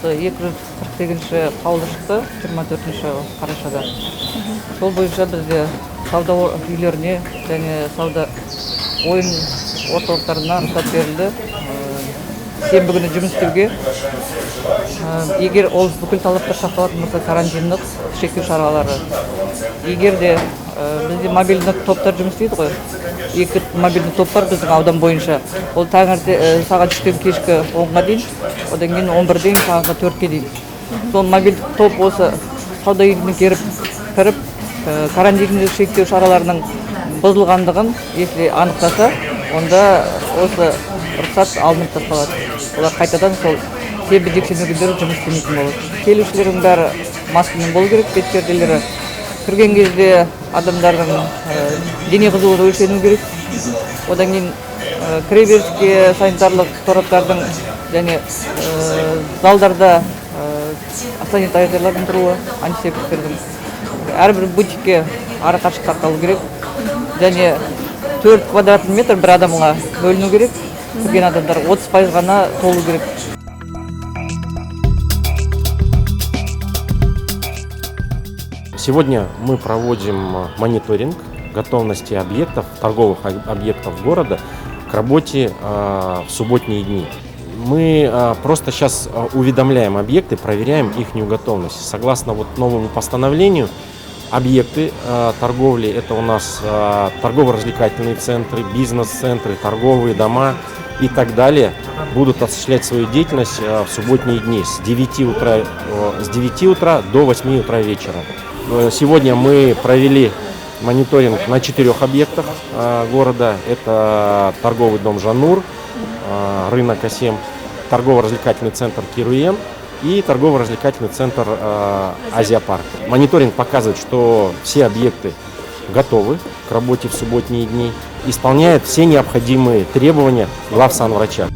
осы 248-ші қаулы шықты 24-ші қарашада. Сол бойынша бізде сауда үйлеріне және сауда ойын орталықтарына рұқсат берілді. Сенбі күні жұмыс істеуге. Егер ол бүкіл талаптар сақталатын болса, карантиндік шектеу шаралары. Егер де бізде мобильдік топтар жұмыс істейді ғой. 2 мобильдік топ бар біздің аудан бойынша. Ол таңертең сағат 3-тен кешкі 10-ға дейін, одан кейін 11-ден таңғы 4-ге дейін. Сол мобильдік топ осы сауда үйіне кіріп, карантиндік шектеу шараларының бұзылғандығын, если анықтаса, онда осы рұқсат алынып тасталады. Олар қайтадан сол сенбі жексенбі күндері жұмыс істемейтін болады. Келушілердің бәрі маскамен болу керек, бетперделері. Кірген кезде адамдардың дене қызуы өлшену керек. Одан кейін кіреберіске санитарлық тораптардың және залдарда санитайзерлардың тұруы, антисептиктердің. Әрбір бутикке ара қашықтық сақталу керек. Және 4 квадрат метр бір адамға бөліну керек. Кірген адамдар 30% ғана толу керек. Сегодня мы проводим мониторинг готовности объектов, торговых объектов города к работе в субботние дни. Мы просто сейчас уведомляем объекты, проверяем их готовность. Согласно новому постановлению, объекты торговли, это у нас торгово-развлекательные центры, бизнес-центры, торговые дома и так далее, будут осуществлять свою деятельность в субботние дни с 9 утра до 8 утра вечера. Сегодня мы провели мониторинг на 4 объектах города. Это торговый дом «Жанур», рынок А7, торгово-развлекательный центр «Кируен» и торгово-развлекательный центр «Азиапарк». Мониторинг показывает, что все объекты готовы к работе в субботние дни, исполняют все необходимые требования главсанврача.